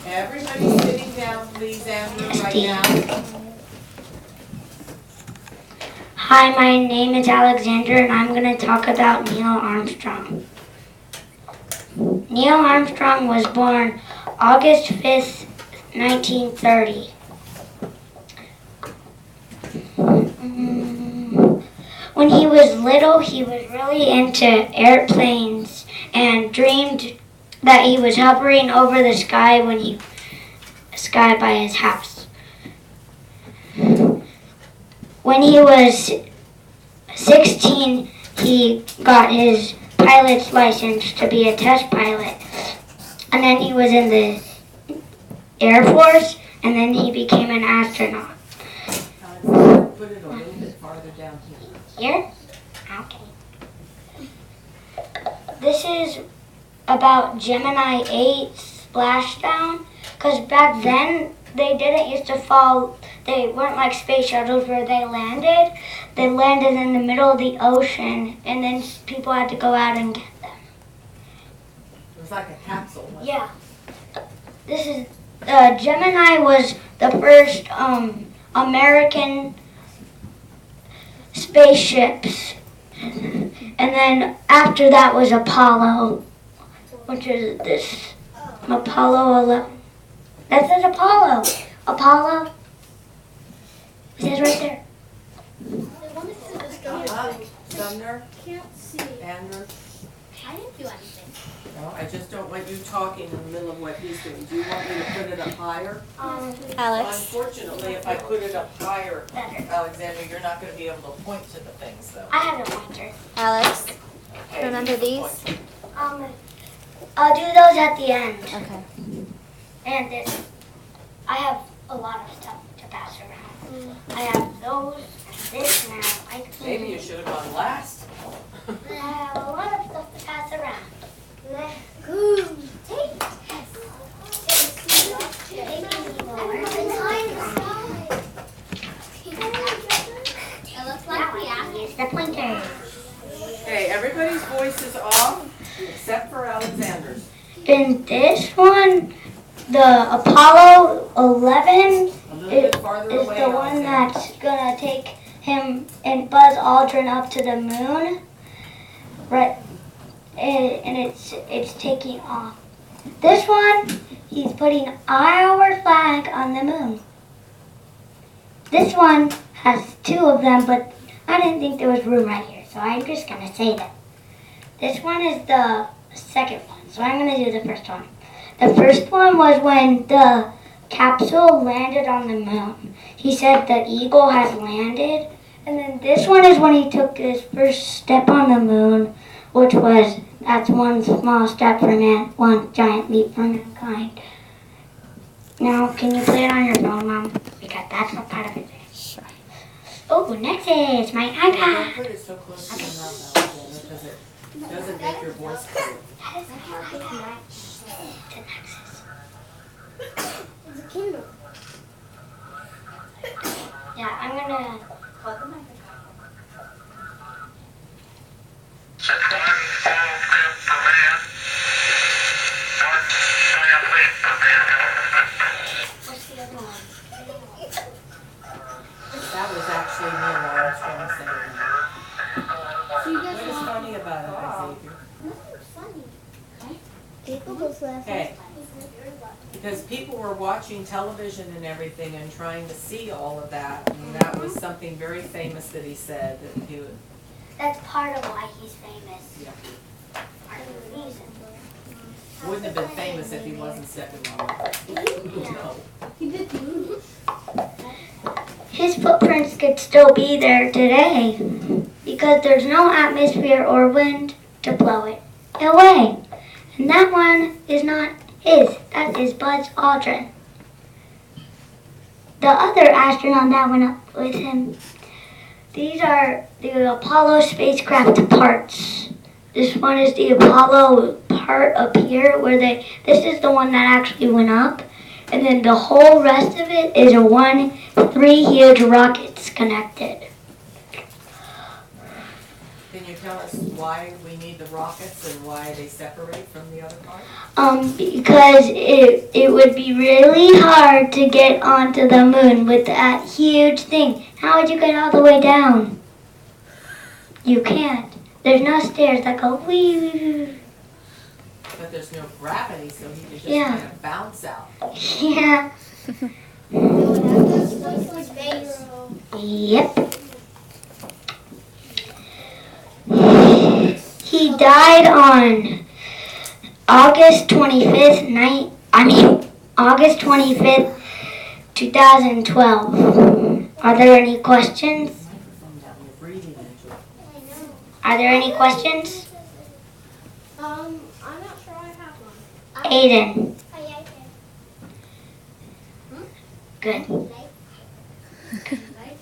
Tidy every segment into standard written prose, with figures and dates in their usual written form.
Everybody sitting down, please, Andrew, right now. Hi, my name is Alexander, and I'm going to talk about Neil Armstrong. Neil Armstrong was born August 5th, 1930. When he was little, he was really into airplanes and dreamed that he was hovering over the sky by his house. When he was 16, he got his pilot's license to be a test pilot. And then he was in the Air Force, and then he became an astronaut. Put it a little bit farther down here. Here? Okay. This is about Gemini 8 splashdown, because back then they didn't used to fall. They weren't like space shuttles where they landed. They landed in the middle of the ocean, and then people had to go out and get them. It was like a capsule, wasn't it? Yeah. This is Gemini was the first American spaceships, and then after that was Apollo, which is this Apollo 11. That says Apollo. Apollo. It says right there. Sumner? Can't see. Andrew? I didn't do anything. No, I just don't want you talking in the middle of what he's doing. Do you want me to put it up higher? Alex. Unfortunately, if I put it up higher, Alexander, you're not going to be able to point to the things, though. I have a pointer. Alex, Okay, remember you can these? point. I'll do those at the end. Okay. And this. I have a lot of stuff to pass around. I have those. This now. Maybe you should have gone last. I have a lot of stuff to pass around. It looks like we have Use the pointer. Okay, everybody's voice is off except for Alexander's. In this one, the Apollo 11 A little bit farther is away, the one Alexander. that's gonna take him and Buzz Aldrin up to the moon. Right, and it's taking off. This one, he's putting our flag on the moon. This one has two of them, but I didn't think there was room right here, so I'm just gonna say that. This one is the second one, so I'm gonna do the first one. The first one was when the capsule landed on the moon. He said the Eagle has landed. And then this one is when he took his first step on the moon, which was, that's one small step for man, one giant leap for mankind. Now, can you play it on your phone, Mom? Because that's what part of it is. Sure. Oh, next is my Don't iPad. put it so close to your mouth, Alexander, because it doesn't make your voice clear. That is how big my Nexus. It's a Kindle. Yeah, I'm gonna. What's the other one? That was actually Neil Armstrong saying that. So you What guys is want funny about it, Xavier? nothing's funny. People goes last. Okay. Because people were watching television and everything and trying to see all of that, and that was something very famous that he said that he would. That's part of why he's famous. Yeah. Part of the reason. Wouldn't have been famous if he wasn't stepping on it. No. He did too. His footprints could still be there today because there's no atmosphere or wind to blow it away. And that one is not his. That is Buzz Aldrin. The other astronaut that went up with him. These are the Apollo spacecraft parts. This one is the Apollo part up here where this is the one that actually went up. And then the whole rest of it is a one 3 huge rockets connected. Can you tell us why we need the rockets and why they separate from the other part? Because it would be really hard to get onto the moon with that huge thing. How would you get all the way down? You can't. There's no stairs that go wee. But there's no gravity, so he could just Yeah. kind of bounce out. Yeah. Yep. He died on August 25th, August 25th, 2012. Are there any questions? Microphone down, you're breathing into it. Are there any questions? I'm not sure I have one. Aiden. Good.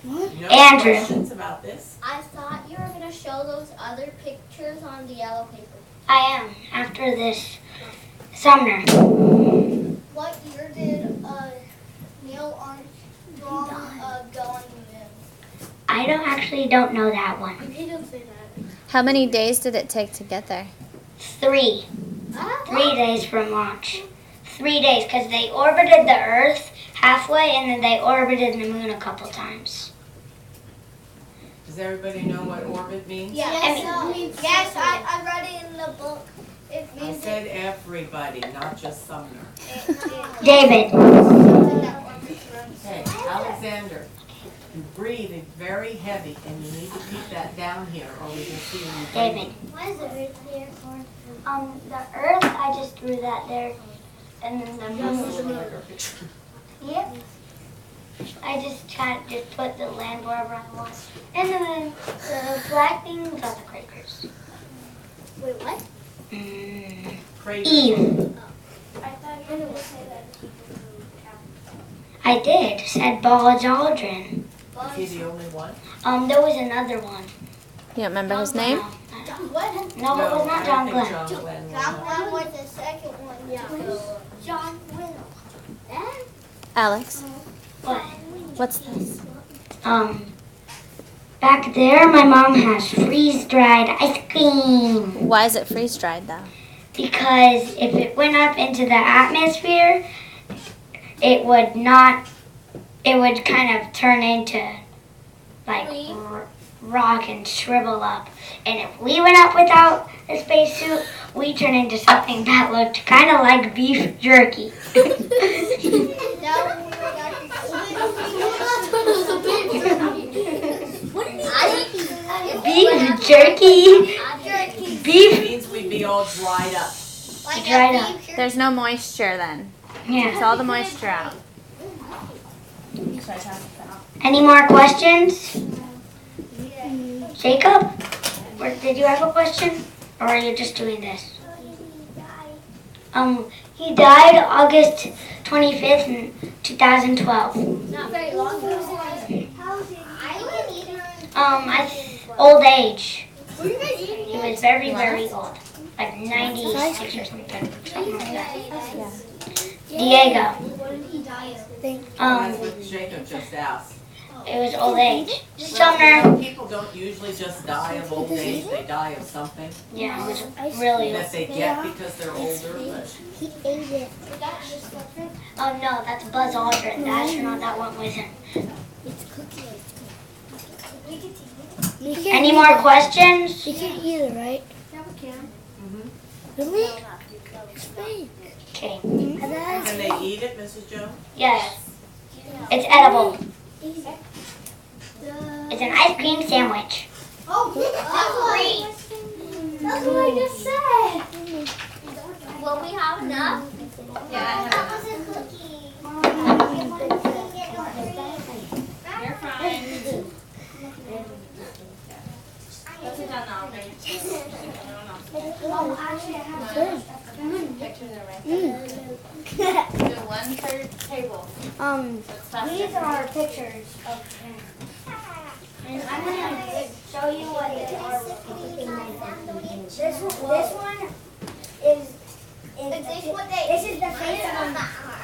You know Andrew. questions about this? I thought you were going to show those other pictures on the yellow paper. I am, after this Sumner. What year did Neal Armstrong go on the moon? I don't know that one. He didn't say that. How many days did it take to get there? 3 days from launch. 3 days, because they orbited the Earth halfway and then they orbited the moon a couple times. Does everybody know what orbit means? Yes, I read it in the book. It I means said everybody, not just Sumner. David. Hey, Alexander, you breathe very heavy and you need to keep that down here or we can see you. David. Why is it right there for? The Earth, I just drew that there. And then the moon. Yep. I just put the land wherever I want. And then the black thing was all the craters. Wait, what? Crater. Eve. I thought you were going to say that people who I did. Said Buzz Aldrin. Is he the only one? There was another one. You don't remember his name? No, it was not John I don't Glenn. think John Glenn was John one. Glenn was the second one. Yeah. John Winnell. Alex, What? what's this? Back there, my mom has freeze-dried ice cream. Why is it freeze-dried though? Because if it went up into the atmosphere, it would kind of turn into like rock and shrivel up. And if we went up without a spacesuit, we turn into something that looked kind of like beef jerky. Beef jerky. Beef. It means we'd be all dried up. Dried up. There's no moisture then. It's Yeah. all the moisture out. Any more questions? Jacob? Or did you have a question? Or are you just doing this? He died August 25th, 2012. Not very long ago. Old age. Were you guys eating He was very, very old. Like 96 or something like that. Diego. What did he die of? That's what Jacob just asked. It was old age. Sumner. People don't usually just die of old age, they die of something Yeah, it was really old. that they get because they're older, but He ate it. Oh no, that's Buzz Aldrin, the astronaut that went with him. It's cookie. Any more questions? You can't eat it, right? Yeah, we can. Really? It's fake. Okay. can they eat it, Mrs. Jones? Yes. It's edible. It's an ice cream sandwich. Oh, that's what I just said. Will we have enough? Yeah, That was a cookie. You're fine. Oh, actually, I have These are our pictures of him. And I'm going to show you what they are. This one is Is this what they this is the face of him.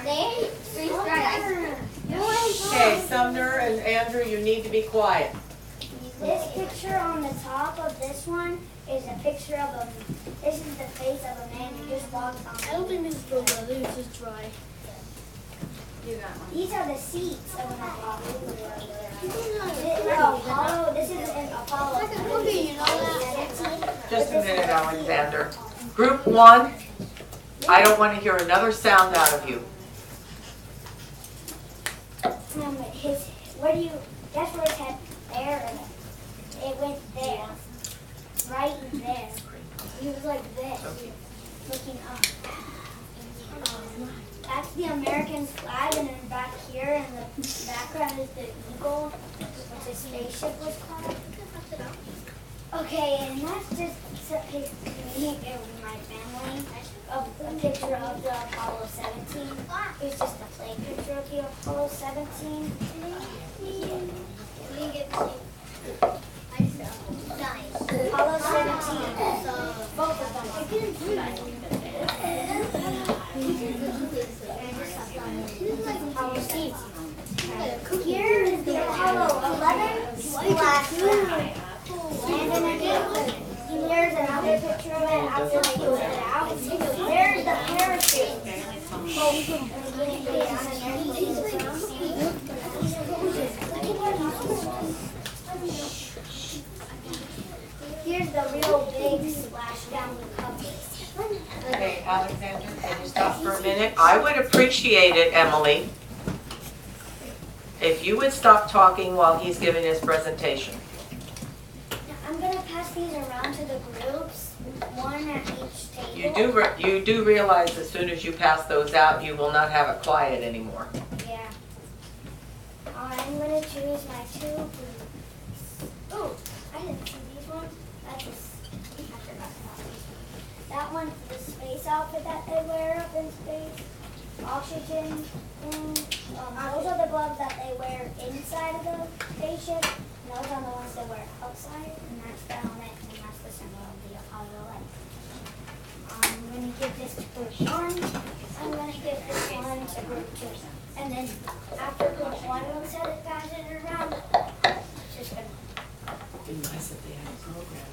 They freeze dried ice cream. Okay, Okay, Sumner and Andrew, you need to be quiet. This picture on the top of this one is a picture of a. This is the face of a man who just walked on. I don't think this is good. I think it's just dry. These are the seats of an Apollo. This is an Apollo. Okay, you know that. Just a minute, Alexander. Group 1, I don't want to hear another sound out of you. Where do you, guess where his head, there, it went there, right there. He was like this, looking up. That's the American flag, and then back here in the background is the eagle, which the spaceship was called. Okay, and that's just a picture of me and my family, of a picture of the Apollo 17. It's just a plain picture of the Apollo 17. Apollo 17. Both of them. Apollo 16. Here is the Apollo 11 splash pad. Landon again. Here's another picture of it after they put it out. There's the parachute. Here's the real big splashdown recovery. Okay, Alexander, can you stop for a minute? I would appreciate it, Emily, if you would stop talking while he's giving his presentation. I'm gonna pass these around to the groups, one at each table. You do realize as soon as you pass those out, you will not have it quiet anymore. Yeah. I'm gonna choose my 2 groups. Oh, I didn't see these ones. I forgot about these. That one's the space outfit that they wear up in space. Oxygen. Those are the gloves that they wear inside of the spaceship. And those are the ones they wear outside. And that's the helmet. And that's the symbol of the Apollo 11. I'm going to give this to group 1. I'm going to give this one to group 2. And then after group 1 looks at it, pass it around. It's just going to. It'd be nice if they had a program.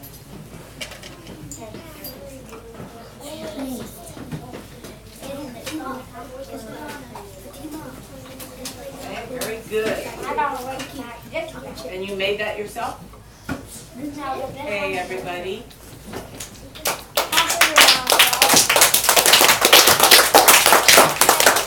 Okay, very good. And you made that yourself? Hey, everybody.